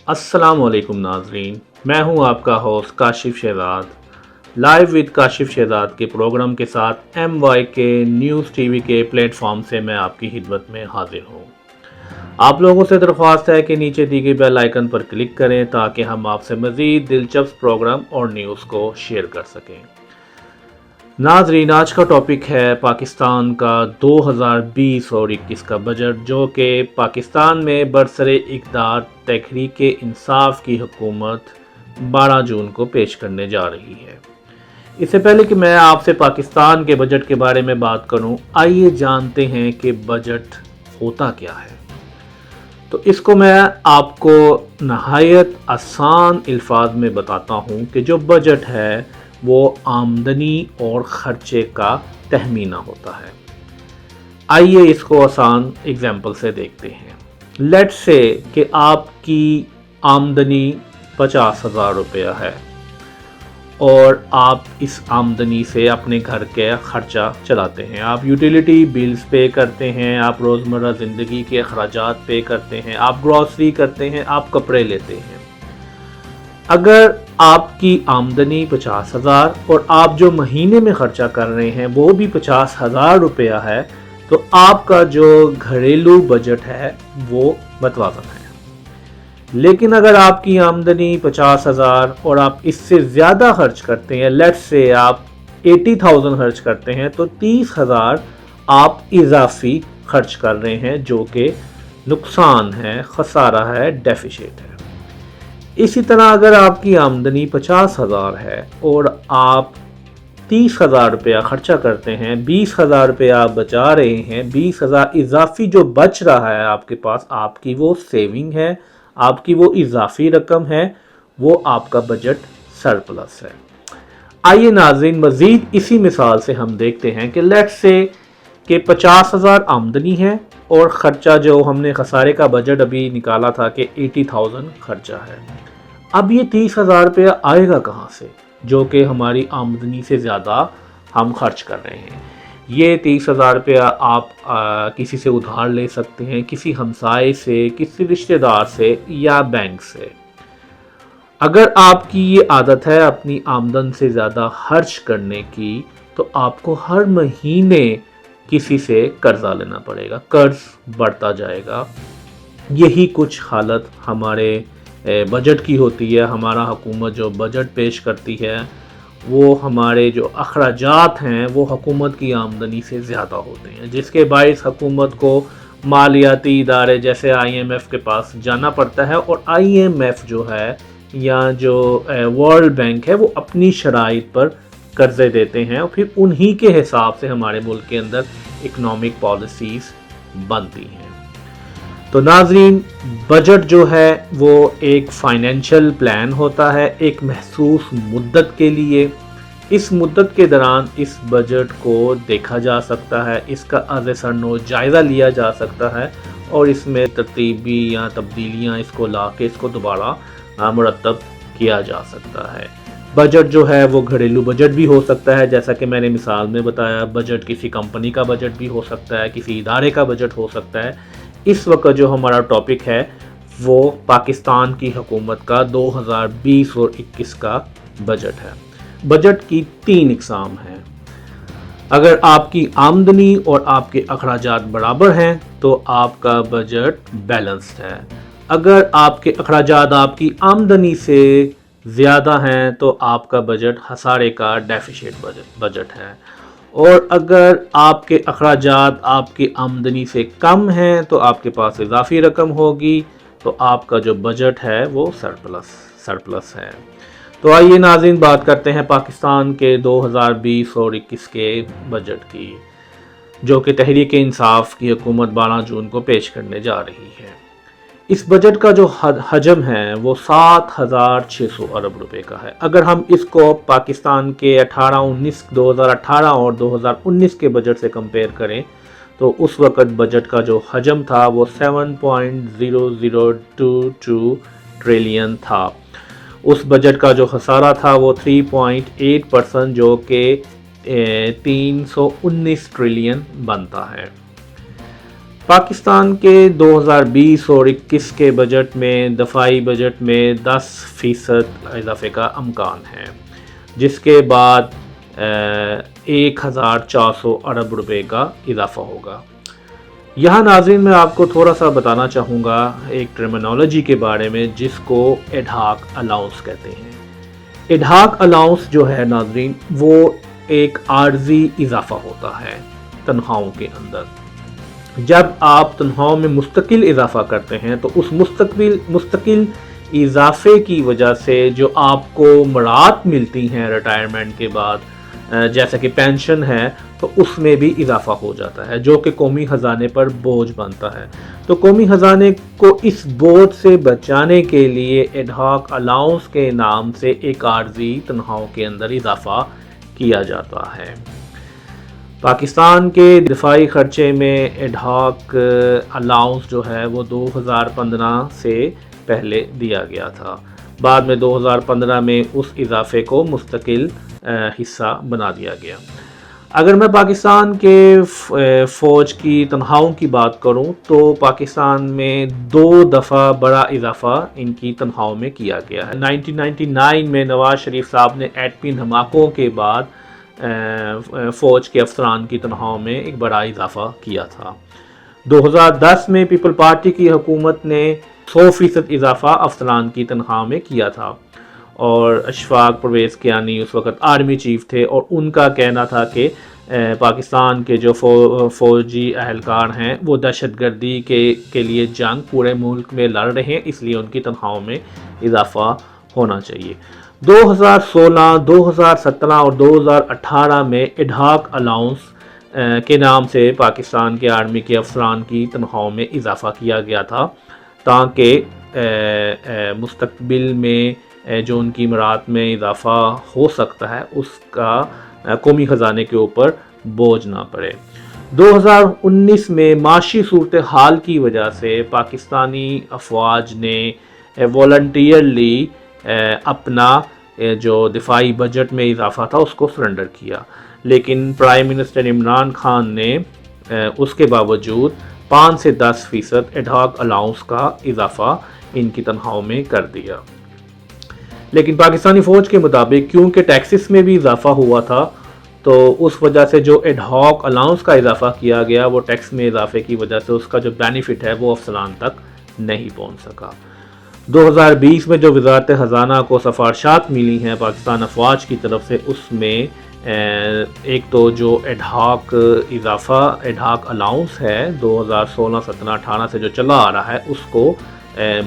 السلام علیکم ناظرین، میں ہوں آپ کا host Kashif Shahzad. Live with Kashif Shahzad کے پروگرام کے ساتھ ایم وائی کے نیوز ٹی وی کے پلیٹ فارم سے میں آپ کی خدمت میں حاضر ہوں۔ آپ لوگوں سے درخواست ہے کہ نیچے دی گئی بیل آئیکن پر کلک کریں تاکہ ہم آپ سے مزید دلچسپ پروگرام اور نیوز کو شیئر کر سکیں۔ ناظرین، آج کا ٹاپک ہے پاکستان کا 2020 اور 21 کا بجٹ، جو کہ پاکستان میں برسر اقتدار تحریک انصاف کی حکومت 12 جون کو پیش کرنے جا رہی ہے۔ اس سے پہلے کہ میں آپ سے پاکستان کے بجٹ کے بارے میں بات کروں، آئیے جانتے ہیں کہ بجٹ ہوتا کیا ہے۔ تو اس کو میں آپ کو نہایت آسان الفاظ میں بتاتا ہوں کہ جو بجٹ ہے وہ آمدنی اور خرچے کا تخمینہ ہوتا ہے۔ آئیے اس کو آسان اگزامپل سے دیکھتے ہیں۔ لیٹ سے کہ آپ کی آمدنی 50,000 روپیہ ہے اور آپ اس آمدنی سے اپنے گھر کے خرچہ چلاتے ہیں۔ آپ یوٹیلیٹی بلز پے کرتے ہیں، آپ روزمرہ زندگی کے اخراجات پے کرتے ہیں، آپ گروسری کرتے ہیں، آپ کپڑے لیتے ہیں۔ اگر آپ کی آمدنی 50,000 اور آپ جو مہینے میں خرچہ کر رہے ہیں وہ بھی 50,000 روپیہ ہے، تو آپ کا جو گھریلو بجٹ ہے وہ متوازن ہے۔ لیکن اگر آپ کی آمدنی 50,000 اور آپ اس سے زیادہ خرچ کرتے ہیں، لیٹ سے آپ 80,000 خرچ کرتے ہیں، تو 30,000 آپ اضافی خرچ کر رہے ہیں، جو کہ نقصان ہے، خسارہ ہے، ڈیفیسٹ ہے۔ اسی طرح اگر آپ کی آمدنی 50,000 ہے اور آپ 30,000 روپیہ خرچہ کرتے ہیں، 20,000 روپیہ آپ بچا رہے ہیں، 20,000 اضافی جو بچ رہا ہے آپ کے پاس، آپ کی وہ سیونگ ہے، آپ کی وہ اضافی رقم ہے، وہ آپ کا بجٹ سرپلس ہے۔ آئیے ناظرین، مزید اسی مثال سے ہم دیکھتے ہیں کہ لیٹ سے کہ 50,000 آمدنی ہے اور خرچہ جو ہم نے خسارے کا بجٹ ابھی نکالا تھا کہ 80,000 خرچہ ہے۔ اب یہ 30,000 روپیہ آئے گا کہاں سے، جو کہ ہماری آمدنی سے زیادہ ہم خرچ کر رہے ہیں؟ یہ 30,000 روپیہ آپ کسی سے ادھار لے سکتے ہیں، کسی ہمسائے سے، کسی رشتہ دار سے یا بینک سے۔ اگر آپ کی یہ عادت ہے اپنی آمدن سے زیادہ خرچ کرنے کی، تو آپ کو ہر مہینے کسی سے قرضہ لینا پڑے گا، قرض بڑھتا جائے گا۔ یہی کچھ حالت ہمارے بجٹ کی ہوتی ہے۔ ہمارا حکومت جو بجٹ پیش کرتی ہے، وہ ہمارے جو اخراجات ہیں وہ حکومت کی آمدنی سے زیادہ ہوتے ہیں، جس کے باعث حکومت کو مالیاتی ادارے جیسے آئی ایم ایف کے پاس جانا پڑتا ہے، اور آئی ایم ایف جو ہے یا جو ورلڈ بینک ہے وہ اپنی شرائط پر قرضے دیتے ہیں، اور پھر انہی کے حساب سے ہمارے ملک کے اندر اکنامک پالیسیز بنتی ہیں۔ تو ناظرین، بجٹ جو ہے وہ ایک فائنینشل پلان ہوتا ہے ایک محسوس مدت کے لیے۔ اس مدت کے دوران اس بجٹ کو دیکھا جا سکتا ہے، اس کا از سر نو جائزہ لیا جا سکتا ہے، اور اس میں ترتیبی یا تبدیلیاں اس کو لا کے اس کو دوبارہ مرتب کیا جا سکتا ہے۔ بجٹ جو ہے وہ گھریلو بجٹ بھی ہو سکتا ہے، جیسا کہ میں نے مثال میں بتایا۔ بجٹ کسی کمپنی کا بجٹ بھی ہو سکتا ہے، کسی ادارے کا بجٹ ہو سکتا ہے۔ اس وقت جو ہمارا ٹاپک ہے وہ پاکستان کی حکومت کا 2020 اور 21 کا بجٹ ہے۔ بجٹ کی 3 اقسام ہیں۔ اگر آپ کی آمدنی اور آپ کے اخراجات برابر ہیں تو آپ کا بجٹ بیلنسڈ ہے۔ اگر آپ کے اخراجات آپ کی آمدنی سے زیادہ ہیں تو آپ کا بجٹ خسارے کا ڈیفیسٹ بجٹ ہے، اور اگر آپ کے اخراجات آپ کی آمدنی سے کم ہیں تو آپ کے پاس اضافی رقم ہوگی، تو آپ کا جو بجٹ ہے وہ سرپلس ہے۔ تو آئیے ناظرین، بات کرتے ہیں پاکستان کے 2020 اور 21 کے بجٹ کی، جو کہ تحریک انصاف کی حکومت 12 جون کو پیش کرنے جا رہی ہے۔ اس بجٹ کا جو حجم ہے وہ 7,600 ارب روپے کا ہے۔ اگر ہم اس کو پاکستان کے 2018 اور 2019 کے بجٹ سے کمپیئر کریں تو اس وقت بجٹ کا جو حجم تھا وہ 7.0022 ٹریلین تھا۔ اس بجٹ کا جو خسارہ تھا وہ 3.8%، جو کہ 319 ٹریلین بنتا ہے۔ پاکستان کے 2020 اور 21 کے بجٹ میں دفاعی بجٹ میں 10% اضافے کا امکان ہے، جس کے بعد 1400 ارب روپے کا اضافہ ہوگا۔ یہاں ناظرین میں آپ کو تھوڑا سا بتانا چاہوں گا ایک ٹرمینالوجی کے بارے میں جس کو ایڈہاک الاؤنس کہتے ہیں۔ ایڈہاک الاؤنس جو ہے ناظرین وہ ایک عارضی اضافہ ہوتا ہے تنخواہوں کے اندر۔ جب آپ تنخواہوں میں مستقل اضافہ کرتے ہیں تو اس مستقل اضافے کی وجہ سے جو آپ کو مراعات ملتی ہیں ریٹائرمنٹ کے بعد، جیسا کہ پینشن ہے، تو اس میں بھی اضافہ ہو جاتا ہے جو کہ قومی خزانے پر بوجھ بنتا ہے۔ تو قومی خزانے کو اس بوجھ سے بچانے کے لیے ایڈہاک الاؤنس کے نام سے ایک عارضی تنخواہوں کے اندر اضافہ کیا جاتا ہے۔ پاکستان کے دفاعی خرچے میں ایڈہاک الاؤنس جو ہے وہ 2015 سے پہلے دیا گیا تھا، بعد میں 2015 میں اس اضافے کو مستقل حصہ بنا دیا گیا۔ اگر میں پاکستان کے فوج کی تنخواہوں کی بات کروں تو پاکستان میں 2 دفعہ بڑا اضافہ ان کی تنخواہوں میں کیا گیا ہے۔ 1999 میں نواز شریف صاحب نے ایٹمی دھماکوں کے بعد فوج کے افسران کی تنخواہوں میں ایک بڑا اضافہ کیا تھا۔ 2010 میں پیپل پارٹی کی حکومت نے 100% اضافہ افسران کی تنخواہ میں کیا تھا، اور اشفاق پرویز کیانی اس وقت آرمی چیف تھے، اور ان کا کہنا تھا کہ پاکستان کے جو فوجی اہلکار ہیں وہ دہشت گردی کے لیے جنگ پورے ملک میں لڑ رہے ہیں، اس لیے ان کی تنخواہوں میں اضافہ ہونا چاہیے۔ 2016، 2017 اور 2018 میں ایڈہاک الاؤنس کے نام سے پاکستان کے آرمی کے افسران کی تنخواہوں میں اضافہ کیا گیا تھا تاکہ مستقبل میں جو ان کی مراعات میں اضافہ ہو سکتا ہے اس کا قومی خزانے کے اوپر بوجھ نہ پڑے۔ 2019 میں معاشی صورتحال کی وجہ سے پاکستانی افواج نے والنٹیئرلی اپنا جو دفاعی بجٹ میں اضافہ تھا اس کو سرنڈر کیا، لیکن پرائم منسٹر عمران خان نے اس کے باوجود 5 سے 10% ایڈہاک الاؤنس کا اضافہ ان کی تنخواہوں میں کر دیا۔ لیکن پاکستانی فوج کے مطابق کیونکہ ٹیکسز میں بھی اضافہ ہوا تھا تو اس وجہ سے جو ایڈہاک الاؤنس کا اضافہ کیا گیا وہ ٹیکس میں اضافے کی وجہ سے اس کا جو بینیفٹ ہے وہ افسران تک نہیں پہنچ سکا۔ 2020 میں جو وزارت خزانہ کو سفارشات ملی ہیں پاکستان افواج کی طرف سے، اس میں ایک تو جو ایڈہاک الاؤنس ہے 2016، 17، 18 سے جو چلا آ رہا ہے اس کو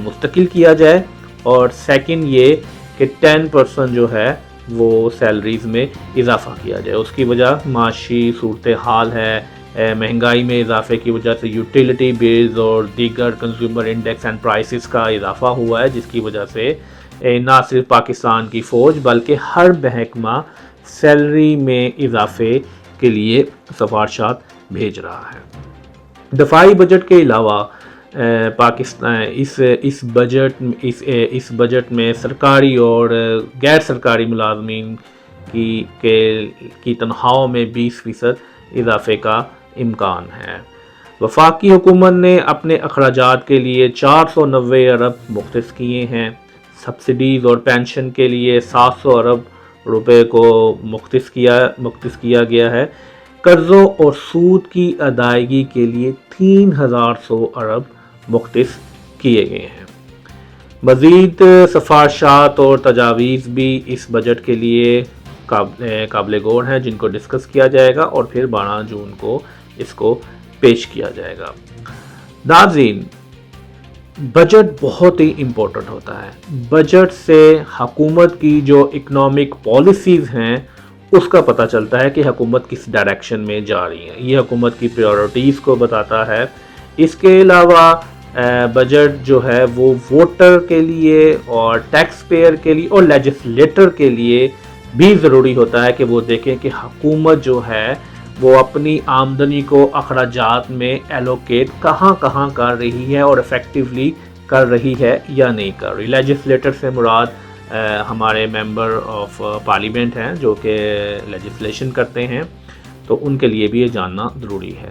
مستقل کیا جائے، اور سیکنڈ یہ کہ 10% جو ہے وہ سیلریز میں اضافہ کیا جائے۔ اس کی وجہ معاشی صورتحال ہے، مہنگائی میں اضافے کی وجہ سے یوٹیلیٹی بلز اور دیگر کنزیومر انڈیکس اینڈ پرائسز کا اضافہ ہوا ہے، جس کی وجہ سے نہ صرف پاکستان کی فوج بلکہ ہر محکمہ سیلری میں اضافے کے لیے سفارشات بھیج رہا ہے۔ دفاعی بجٹ کے علاوہ پاکستان اس بجٹ میں سرکاری اور غیر سرکاری ملازمین کی تنخواہوں میں 20% اضافے کا امکان ہے۔ وفاقی حکومت نے اپنے اخراجات کے لیے 490 ارب مختص کیے ہیں۔ سبسڈیز اور پینشن کے لیے 700 ارب روپے کو مختص کیا گیا ہے۔ قرضوں اور سود کی ادائیگی کے لیے 3100 ارب مختص کیے گئے ہیں۔ مزید سفارشات اور تجاویز بھی اس بجٹ کے لیے قابل غور ہیں جن کو ڈسکس کیا جائے گا اور پھر 12 جون کو اس کو پیش کیا جائے گا۔ ناظرین، بجٹ بہت ہی امپورٹنٹ ہوتا ہے۔ بجٹ سے حکومت کی جو اکنامک پالیسیز ہیں اس کا پتہ چلتا ہے کہ حکومت کس ڈائریکشن میں جا رہی ہے، یہ حکومت کی پریورٹیز کو بتاتا ہے۔ اس کے علاوہ بجٹ جو ہے وہ ووٹر کے لیے اور ٹیکس پیئر کے لیے اور لیجسلیٹر کے لیے بھی ضروری ہوتا ہے کہ وہ دیکھیں کہ حکومت جو ہے وہ اپنی آمدنی کو اخراجات میں ایلوکیٹ کہاں کر رہی ہے اور افیکٹولی کر رہی ہے یا نہیں کر رہی۔ لیجسلیٹر سے مراد ہمارے ممبر آف پارلیمنٹ ہیں جو کہ لیجسلیشن کرتے ہیں، تو ان کے لیے بھی یہ جاننا ضروری ہے۔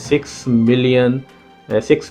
6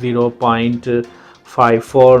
0.54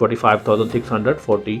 45,640